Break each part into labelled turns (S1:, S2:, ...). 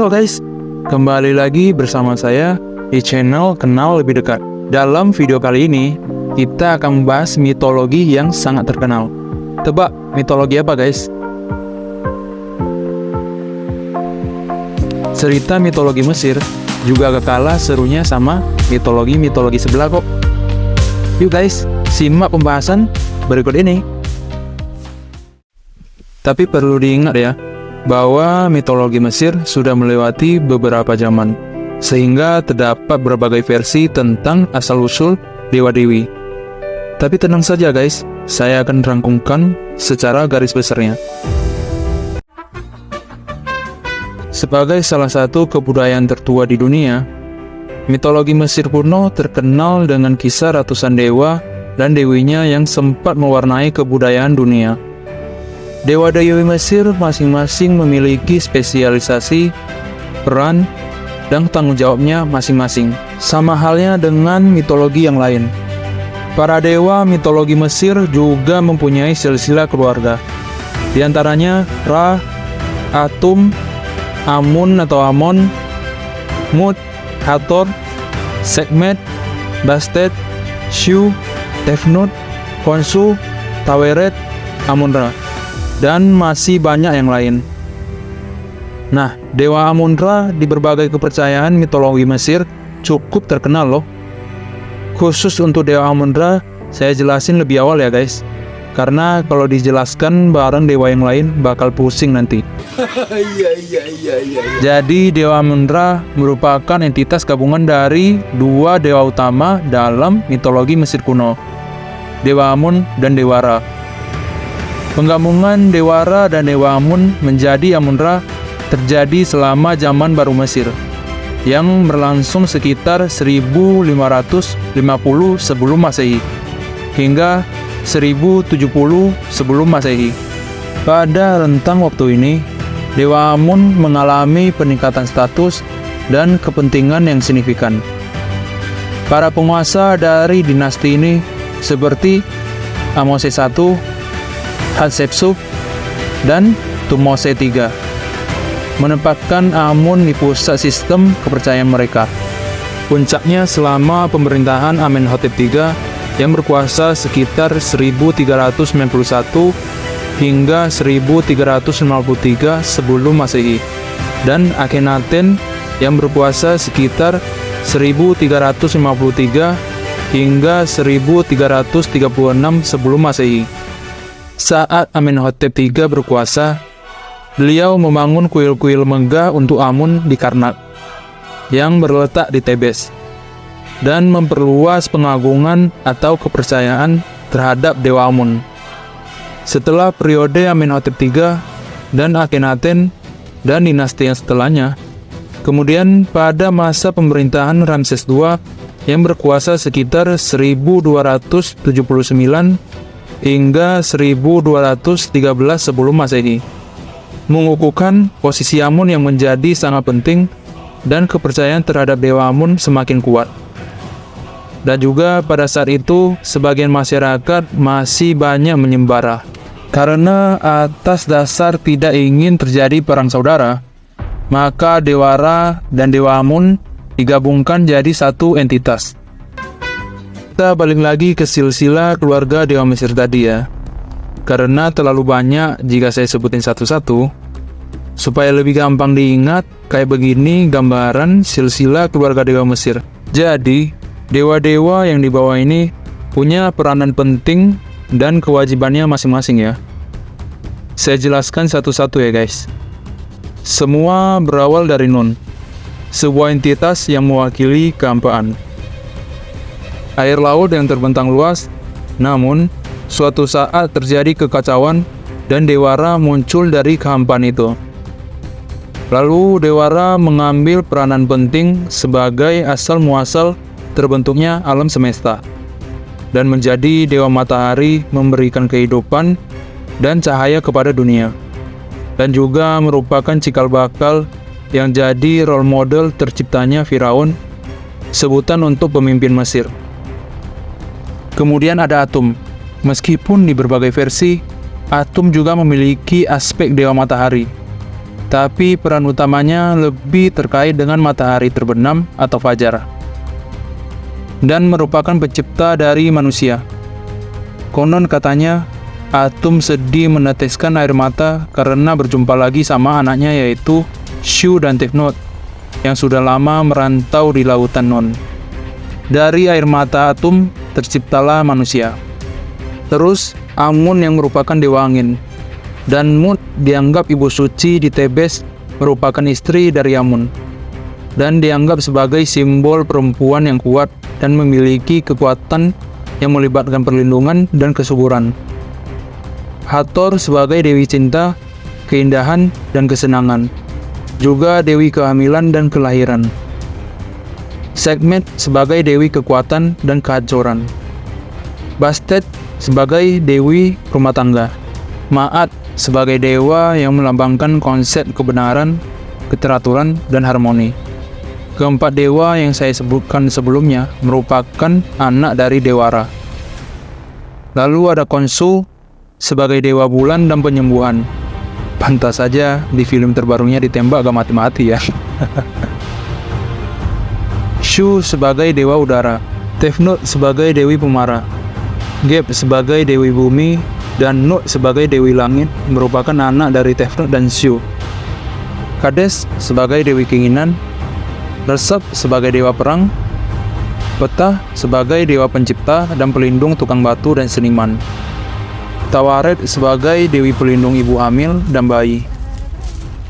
S1: Halo guys, kembali lagi bersama saya di channel Kenal Lebih Dekat. Dalam video kali ini, kita akan membahas mitologi yang sangat terkenal. Tebak, mitologi apa guys? Cerita mitologi Mesir juga gak kalah serunya sama mitologi sebelah kok. Yuk guys, simak pembahasan berikut ini. Tapi perlu diingat ya, bahwa mitologi Mesir sudah melewati beberapa zaman, sehingga terdapat berbagai versi tentang asal-usul dewa-dewi. Tapi tenang saja guys, saya akan rangkumkan secara garis besarnya. Sebagai salah satu kebudayaan tertua di dunia, mitologi Mesir kuno terkenal dengan kisah ratusan dewa dan dewinya yang sempat mewarnai kebudayaan dunia. Dewa-dewi Mesir masing-masing memiliki spesialisasi, peran, dan tanggung jawabnya masing-masing. Sama halnya dengan mitologi yang lain. Para dewa mitologi Mesir juga mempunyai silsilah keluarga. Di antaranya Ra, Atum, Amun atau Amon, Mut, Hathor, Sekhmet, Bastet, Shu, Tefnut, Khonsu, Taweret, Amun-Ra, dan masih banyak yang lain. Nah, Dewa Amun-Ra di berbagai kepercayaan mitologi Mesir cukup terkenal loh. Khusus untuk Dewa Amun-Ra, saya jelasin lebih awal ya guys, karena kalau dijelaskan bareng dewa yang lain bakal pusing nanti. Jadi Dewa Amun-Ra merupakan entitas gabungan dari dua dewa utama dalam mitologi Mesir kuno, Dewa Amun dan Dewa Ra. Penggabungan Dewa Ra dan Dewa Amun menjadi Amun-Ra terjadi selama zaman baru Mesir, yang berlangsung sekitar 1550 sebelum Masehi hingga 1070 sebelum Masehi. Pada rentang waktu ini, Dewa Amun mengalami peningkatan status dan kepentingan yang signifikan. Para penguasa dari dinasti ini seperti Ahmose I, Hatshepsut, dan Thutmose III menempatkan Amun di pusat sistem kepercayaan mereka. Puncaknya selama pemerintahan Amenhotep III yang berkuasa sekitar 1391 hingga 1353 sebelum Masehi, dan Akhenaten yang berkuasa sekitar 1353 hingga 1336 sebelum Masehi. Saat Amenhotep III berkuasa, beliau membangun kuil-kuil megah untuk Amun di Karnak, yang berletak di Tebes, dan memperluas pengagungan atau kepercayaan terhadap Dewa Amun. Setelah periode Amenhotep III dan Akhenaten dan dinasti yang setelahnya, kemudian pada masa pemerintahan Ramses II yang berkuasa sekitar 1279 hingga 1213 sebelum Masehi, mengukuhkan posisi Amun yang menjadi sangat penting dan kepercayaan terhadap Dewa Amun semakin kuat. Dan juga pada saat itu, sebagian masyarakat masih banyak menyembara. Karena atas dasar tidak ingin terjadi perang saudara, maka Dewa Ra dan Dewa Amun digabungkan jadi satu entitas. Kita balik lagi ke silsilah keluarga Dewa Mesir tadi ya, karena terlalu banyak jika saya sebutin satu-satu. Supaya lebih gampang diingat, kayak begini gambaran silsilah keluarga Dewa Mesir. Jadi, dewa-dewa yang di bawah ini punya peranan penting dan kewajibannya masing-masing ya. Saya jelaskan satu-satu ya guys. Semua berawal dari Nun, sebuah entitas yang mewakili kehampaan. Air laut yang terbentang luas, namun suatu saat terjadi kekacauan dan Dewa Ra muncul dari kehampaan itu. Lalu Dewa Ra mengambil peranan penting sebagai asal-muasal terbentuknya alam semesta, dan menjadi Dewa Matahari memberikan kehidupan dan cahaya kepada dunia, dan juga merupakan cikal bakal yang jadi role model terciptanya Firaun, sebutan untuk pemimpin Mesir. Kemudian ada Atum. Meskipun di berbagai versi, Atum juga memiliki aspek Dewa Matahari. tapi peran utamanya lebih terkait dengan matahari terbenam atau fajar, dan merupakan pencipta dari manusia. Konon katanya, Atum sedih meneteskan air mata karena berjumpa lagi sama anaknya yaitu Shu dan Tefnut yang sudah lama merantau di lautan Non. Dari air mata Atum terciptalah manusia. Terus Amun yang merupakan dewa angin, dan Mut dianggap ibu suci di Tebes merupakan istri dari Amun, dan dianggap sebagai simbol perempuan yang kuat dan memiliki kekuatan yang melibatkan perlindungan dan kesuburan. Hathor sebagai dewi cinta, keindahan, dan kesenangan, juga dewi kehamilan dan kelahiran. Sekhmet sebagai dewi kekuatan dan kehancuran. Bastet sebagai dewi rumah tangga. Ma'at sebagai dewa yang melambangkan konsep kebenaran, keteraturan, dan harmoni. Keempat dewa yang saya sebutkan sebelumnya merupakan anak dari Dewara. Lalu ada Khonsu sebagai dewa bulan dan penyembuhan. Pantas saja di film terbarunya ditembak gak mati-mati ya. Shu sebagai dewa udara, Tefnut sebagai dewi pemarah, Geb sebagai dewi bumi, dan Nut sebagai dewi langit merupakan anak dari Tefnut dan Shu. Kades sebagai dewi keinginan, Resep sebagai dewa perang, Petah sebagai dewa pencipta dan pelindung tukang batu dan seniman, Tawaret sebagai dewi pelindung ibu hamil dan bayi,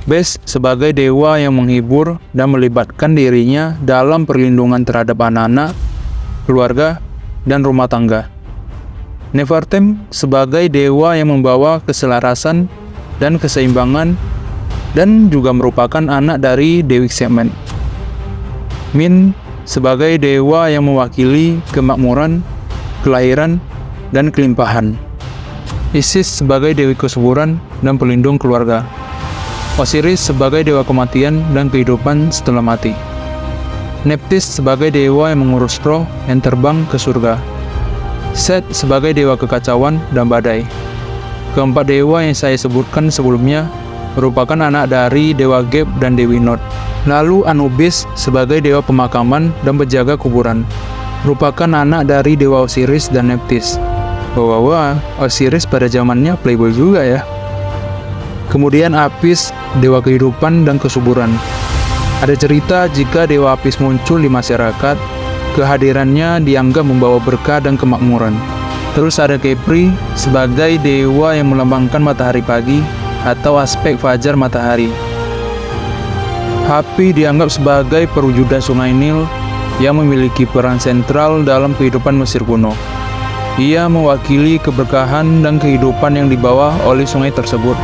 S1: Bes sebagai dewa yang menghibur dan melibatkan dirinya dalam perlindungan terhadap anak-anak, keluarga, dan rumah tangga, Nefertem sebagai dewa yang membawa keselarasan dan keseimbangan dan juga merupakan anak dari Dewi Sekhmet, Min sebagai dewa yang mewakili kemakmuran, kelahiran, dan kelimpahan, Isis sebagai dewi kesuburan dan pelindung keluarga, Osiris sebagai dewa kematian dan kehidupan setelah mati, Neptis sebagai dewa yang mengurus roh yang terbang ke surga, Set sebagai dewa kekacauan dan badai. Keempat dewa yang saya sebutkan sebelumnya merupakan anak dari Dewa Geb dan Dewi Nod. Lalu Anubis sebagai dewa pemakaman dan penjaga kuburan, merupakan anak dari Dewa Osiris dan Neptis. Wah, Osiris pada zamannya playboy juga ya. Kemudian Apis, dewa kehidupan dan kesuburan. Ada cerita jika dewa Apis muncul di masyarakat, kehadirannya dianggap membawa berkah dan kemakmuran. Terus ada Kepri sebagai dewa yang melambangkan matahari pagi atau aspek fajar matahari. Hapi dianggap sebagai perwujudan sungai Nil yang memiliki peran sentral dalam kehidupan Mesir kuno. Ia mewakili keberkahan dan kehidupan yang dibawa oleh sungai tersebut.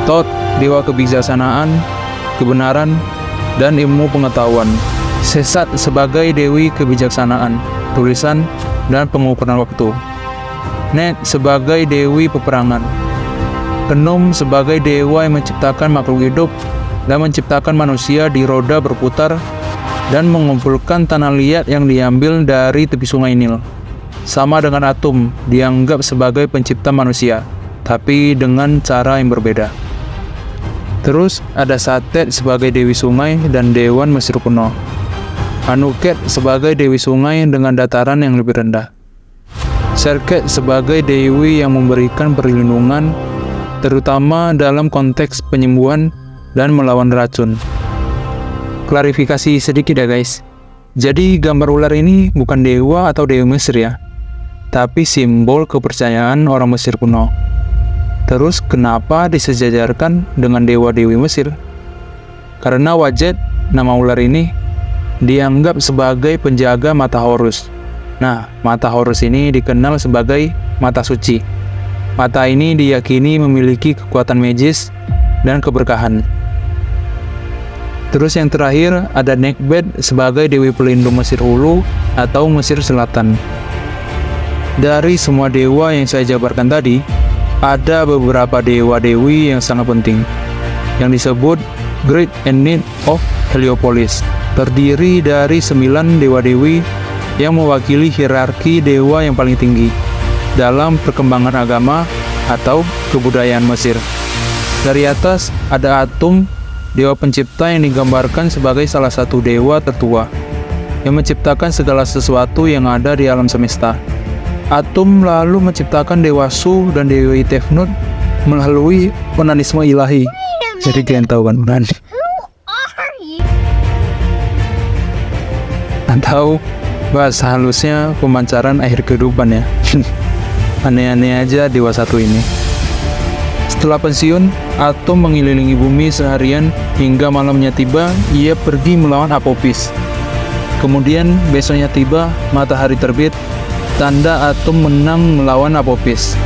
S1: Thoth, dewa kebijaksanaan, kebenaran, dan ilmu pengetahuan. Sesat sebagai dewi kebijaksanaan, tulisan, dan pengukuran waktu. Net sebagai dewi peperangan. Enum sebagai dewa yang menciptakan makhluk hidup dan menciptakan manusia di roda berputar dan mengumpulkan tanah liat yang diambil dari tepi sungai Nil. Sama dengan Atum, dianggap sebagai pencipta manusia, tapi dengan cara yang berbeda. Terus ada Satet sebagai dewi sungai dan dewan Mesir kuno. Anuket sebagai dewi sungai dengan dataran yang lebih rendah. Serket sebagai dewi yang memberikan perlindungan, terutama dalam konteks penyembuhan dan melawan racun. Klarifikasi sedikit ya guys. Jadi gambar ular ini bukan dewa atau dewi Mesir ya, tapi simbol kepercayaan orang Mesir kuno. Terus kenapa disejajarkan dengan dewa-dewi Mesir? Karena Wadjet, nama ular ini, dianggap sebagai penjaga mata Horus. Nah, mata Horus ini dikenal sebagai mata suci. Mata ini diyakini memiliki kekuatan magis dan keberkahan. Terus yang terakhir ada Nekhbet sebagai dewi pelindung Mesir Hulu atau Mesir Selatan. Dari semua dewa yang saya jabarkan tadi, ada beberapa dewa-dewi yang sangat penting, yang disebut Great Ennead of Heliopolis. Terdiri dari 9 dewa-dewi yang mewakili hierarki dewa yang paling tinggi dalam perkembangan agama atau kebudayaan Mesir. Dari atas ada Atum, dewa pencipta yang digambarkan sebagai salah satu dewa tertua yang menciptakan segala sesuatu yang ada di alam semesta. Atum lalu menciptakan Dewa Shu dan Dewi Tefnut melalui onanisme ilahi. Jadi kalian tahu kan onani? Atau bahasa halusnya pemancaran akhir kehidupan ya. Aneh-aneh aja dewa satu ini. Setelah pensiun, Atum mengelilingi bumi seharian hingga malamnya tiba, ia pergi melawan Apopis. Kemudian besoknya tiba, matahari terbit, tanda Atum menang melawan Apopis.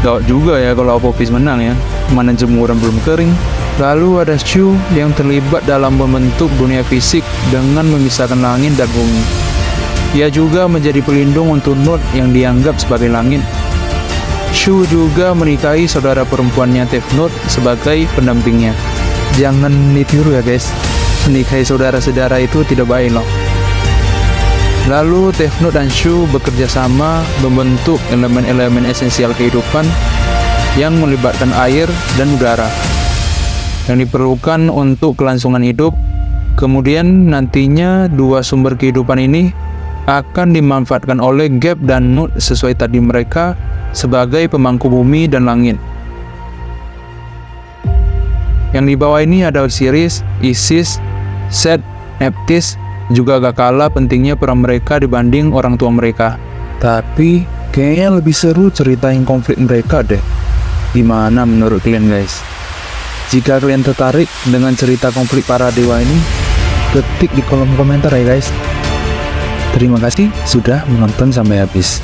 S1: Gawat juga ya kalau Apopis menang ya, mana jemuran belum kering. Lalu ada Shu yang terlibat dalam membentuk dunia fisik dengan memisahkan langit dan bumi. Ia juga menjadi pelindung untuk Nut yang dianggap sebagai langit. Shu juga menikahi saudara perempuannya Tefnut sebagai pendampingnya. Jangan ditiru ya guys, menikahi saudara-saudara itu tidak baik loh. Lalu Tefnut dan Shu bekerja sama membentuk elemen-elemen esensial kehidupan yang melibatkan air dan udara yang diperlukan untuk kelangsungan hidup. Kemudian nantinya dua sumber kehidupan ini akan dimanfaatkan oleh Geb dan Nut sesuai tadi mereka sebagai pemangku bumi dan langit. Yang di bawah ini ada Osiris, Isis, Set, Nephthys, juga gak kalah pentingnya peran mereka dibanding orang tua mereka. Tapi kayaknya lebih seru ceritain konflik mereka deh. Gimana menurut kalian guys? Jika kalian tertarik dengan cerita konflik para dewa ini, ketik di kolom komentar ya guys. Terima kasih sudah menonton sampai habis.